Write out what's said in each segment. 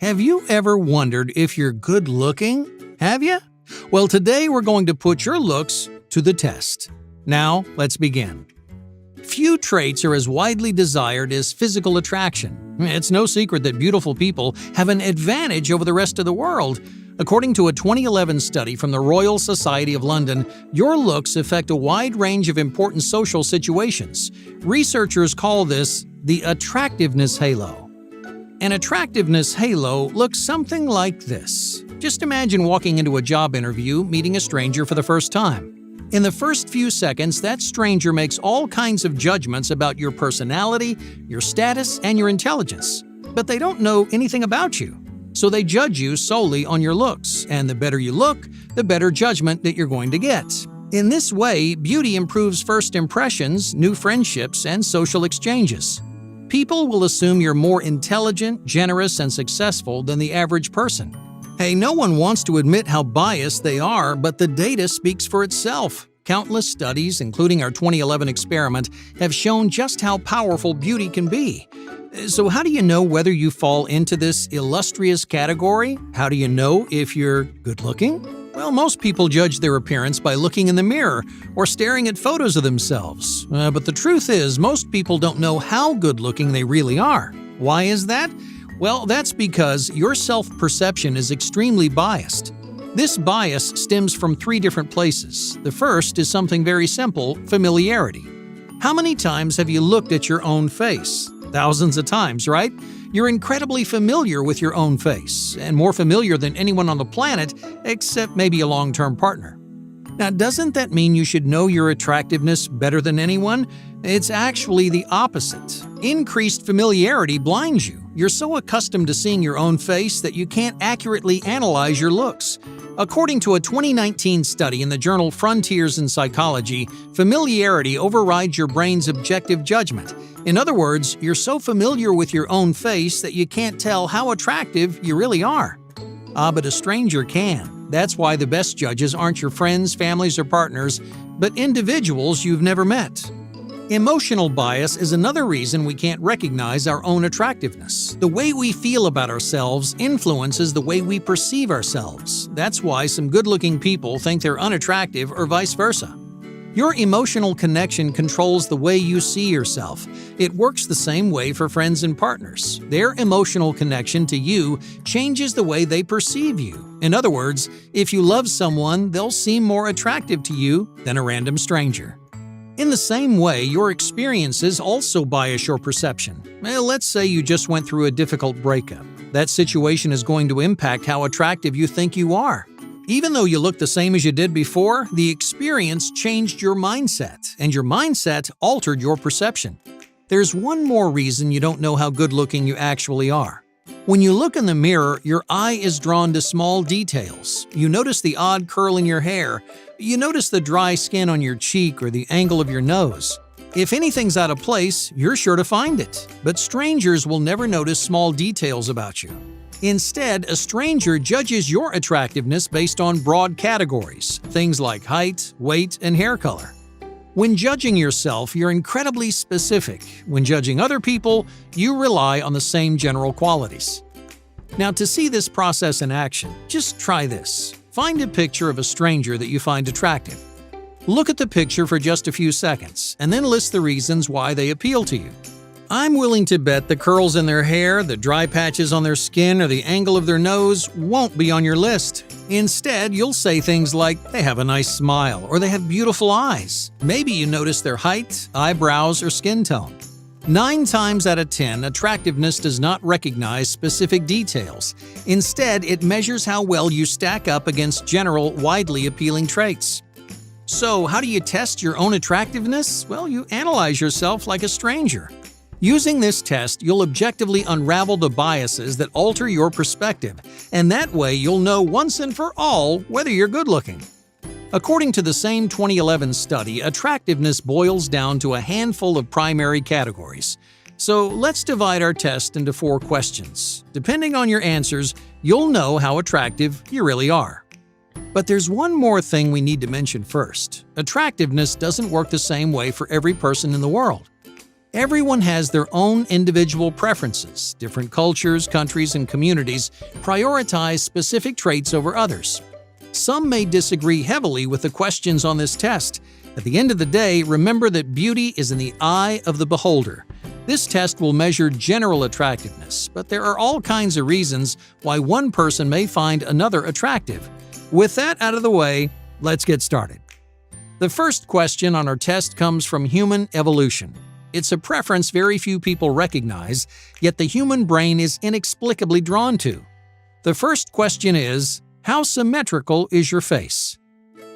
Have you ever wondered if you're good looking? Have you? Well, today we're going to put your looks to the test. Now, let's begin. Few traits are as widely desired as physical attraction. It's no secret that beautiful people have an advantage over the rest of the world. According to a 2011 study from the Royal Society of London, your looks affect a wide range of important social situations. Researchers call this the attractiveness halo. An attractiveness halo looks something like this. Just imagine walking into a job interview, meeting a stranger for the first time. In the first few seconds, that stranger makes all kinds of judgments about your personality, your status, and your intelligence. But they don't know anything about you. So they judge you solely on your looks, and the better you look, the better judgment that you're going to get. In this way, beauty improves first impressions, new friendships, and social exchanges. People will assume you're more intelligent, generous, and successful than the average person. Hey, no one wants to admit how biased they are, but the data speaks for itself. Countless studies, including our 2011 experiment, have shown just how powerful beauty can be. So how do you know whether you fall into this illustrious category? How do you know if you're good-looking? Well, most people judge their appearance by looking in the mirror or staring at photos of themselves. But the truth is, most people don't know how good-looking they really are. Why is that? Well, that's because your self-perception is extremely biased. This bias stems from three different places. The first is something very simple: familiarity. How many times have you looked at your own face? Thousands of times, right? You're incredibly familiar with your own face, and more familiar than anyone on the planet, except maybe a long-term partner. Now, doesn't that mean you should know your attractiveness better than anyone? It's actually the opposite. Increased familiarity blinds you. You're so accustomed to seeing your own face that you can't accurately analyze your looks. According to a 2019 study in the journal Frontiers in Psychology, familiarity overrides your brain's objective judgment. In other words, you're so familiar with your own face that you can't tell how attractive you really are. But a stranger can. That's why the best judges aren't your friends, families, or partners, but individuals you've never met. Emotional bias is another reason we can't recognize our own attractiveness. The way we feel about ourselves influences the way we perceive ourselves. That's why some good-looking people think they're unattractive or vice versa. Your emotional connection controls the way you see yourself. It works the same way for friends and partners. Their emotional connection to you changes the way they perceive you. In other words, if you love someone, they'll seem more attractive to you than a random stranger. In the same way, your experiences also bias your perception. Let's say you just went through a difficult breakup. That situation is going to impact how attractive you think you are. Even though you look the same as you did before, the experience changed your mindset, and your mindset altered your perception. There's one more reason you don't know how good-looking you actually are. When you look in the mirror, your eye is drawn to small details. You notice the odd curl in your hair. You notice the dry skin on your cheek or the angle of your nose. If anything's out of place, you're sure to find it. But strangers will never notice small details about you. Instead, a stranger judges your attractiveness based on broad categories, things like height, weight, and hair color. When judging yourself, you're incredibly specific. When judging other people, you rely on the same general qualities. Now, to see this process in action, just try this. Find a picture of a stranger that you find attractive. Look at the picture for just a few seconds, and then list the reasons why they appeal to you. I'm willing to bet the curls in their hair, the dry patches on their skin, or the angle of their nose won't be on your list. Instead, you'll say things like, they have a nice smile, or they have beautiful eyes. Maybe you notice their height, eyebrows, or skin tone. 9 times out of 10, attractiveness does not recognize specific details. Instead, it measures how well you stack up against general, widely appealing traits. So, how do you test your own attractiveness? Well, you analyze yourself like a stranger. Using this test, you'll objectively unravel the biases that alter your perspective, and that way you'll know once and for all whether you're good-looking. According to the same 2011 study, attractiveness boils down to a handful of primary categories. So let's divide our test into 4 questions. Depending on your answers, you'll know how attractive you really are. But there's one more thing we need to mention first. Attractiveness doesn't work the same way for every person in the world. Everyone has their own individual preferences. Different cultures, countries, and communities prioritize specific traits over others. Some may disagree heavily with the questions on this test. At the end of the day, remember that beauty is in the eye of the beholder. This test will measure general attractiveness, but there are all kinds of reasons why one person may find another attractive. With that out of the way, let's get started. The first question on our test comes from human evolution. It's a preference very few people recognize, yet the human brain is inexplicably drawn to. The first question is, how symmetrical is your face?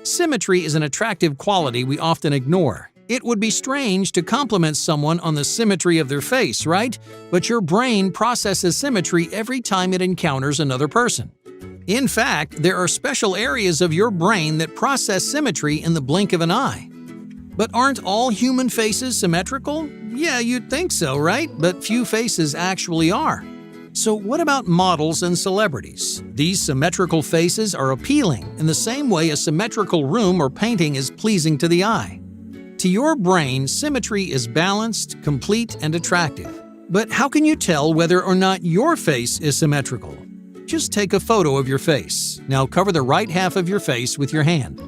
Symmetry is an attractive quality we often ignore. It would be strange to compliment someone on the symmetry of their face, right? But your brain processes symmetry every time it encounters another person. In fact, there are special areas of your brain that process symmetry in the blink of an eye. But aren't all human faces symmetrical? Yeah, you'd think so, right? But few faces actually are. So what about models and celebrities? These symmetrical faces are appealing in the same way a symmetrical room or painting is pleasing to the eye. To your brain, symmetry is balanced, complete, and attractive. But how can you tell whether or not your face is symmetrical? Just take a photo of your face. Now cover the right half of your face with your hand.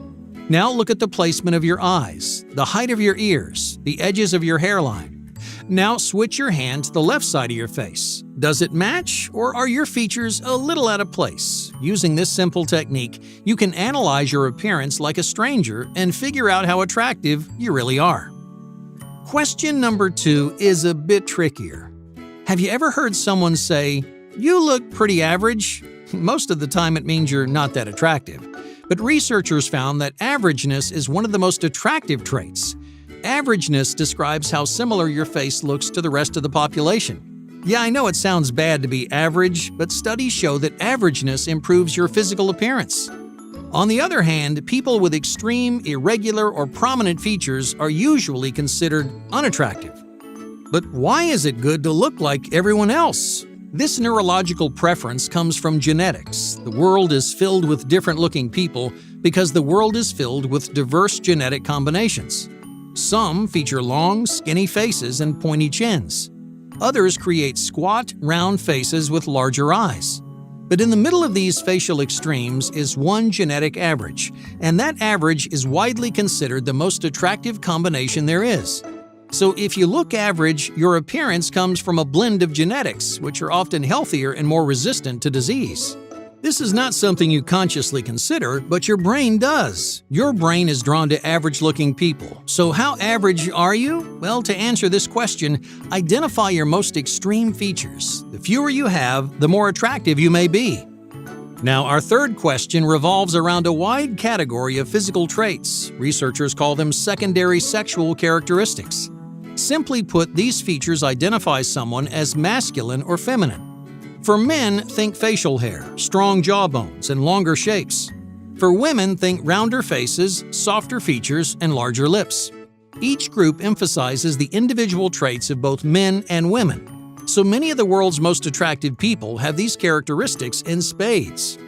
Now look at the placement of your eyes, the height of your ears, the edges of your hairline. Now switch your hand to the left side of your face. Does it match, or are your features a little out of place? Using this simple technique, you can analyze your appearance like a stranger and figure out how attractive you really are. Question number 2 is a bit trickier. Have you ever heard someone say, "You look pretty average"? Most of the time it means you're not that attractive. But researchers found that averageness is one of the most attractive traits. Averageness describes how similar your face looks to the rest of the population. Yeah, I know it sounds bad to be average, but studies show that averageness improves your physical appearance. On the other hand, people with extreme, irregular, or prominent features are usually considered unattractive. But why is it good to look like everyone else? This neurological preference comes from genetics. The world is filled with different-looking people because the world is filled with diverse genetic combinations. Some feature long, skinny faces and pointy chins. Others create squat, round faces with larger eyes. But in the middle of these facial extremes is one genetic average, and that average is widely considered the most attractive combination there is. So if you look average, your appearance comes from a blend of genetics, which are often healthier and more resistant to disease. This is not something you consciously consider, but your brain does. Your brain is drawn to average-looking people. So how average are you? Well, to answer this question, identify your most extreme features. The fewer you have, the more attractive you may be. Now, our third question revolves around a wide category of physical traits. Researchers call them secondary sexual characteristics. Simply put, these features identify someone as masculine or feminine. For men, think facial hair, strong jawbones, and longer shapes. For women, think rounder faces, softer features, and larger lips. Each group emphasizes the individual traits of both men and women. So many of the world's most attractive people have these characteristics in spades.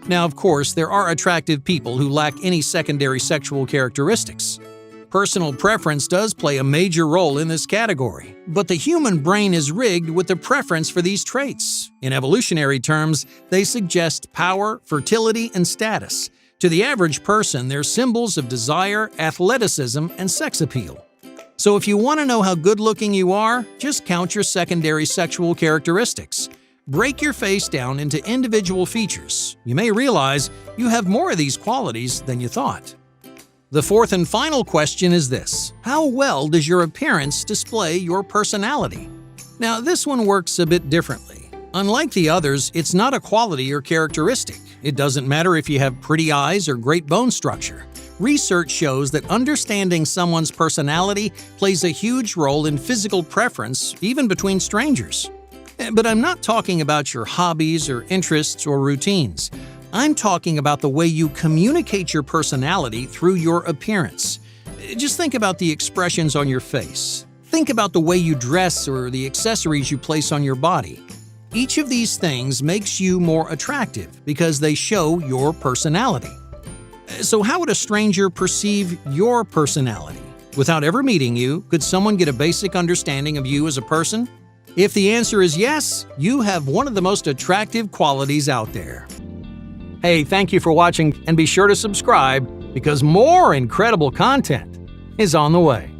Now, of course, there are attractive people who lack any secondary sexual characteristics. Personal preference does play a major role in this category, but the human brain is rigged with the preference for these traits. In evolutionary terms, they suggest power, fertility, and status. To the average person, they're symbols of desire, athleticism, and sex appeal. So if you want to know how good-looking you are, just count your secondary sexual characteristics. Break your face down into individual features. You may realize you have more of these qualities than you thought. The fourth and final question is this: how well does your appearance display your personality? Now, this one works a bit differently. Unlike the others, it's not a quality or characteristic. It doesn't matter if you have pretty eyes or great bone structure. Research shows that understanding someone's personality plays a huge role in physical preference, even between strangers. But I'm not talking about your hobbies or interests or routines. I'm talking about the way you communicate your personality through your appearance. Just think about the expressions on your face. Think about the way you dress or the accessories you place on your body. Each of these things makes you more attractive because they show your personality. So how would a stranger perceive your personality? Without ever meeting you, could someone get a basic understanding of you as a person? If the answer is yes, you have one of the most attractive qualities out there. Hey, thank you for watching, and be sure to subscribe because more incredible content is on the way.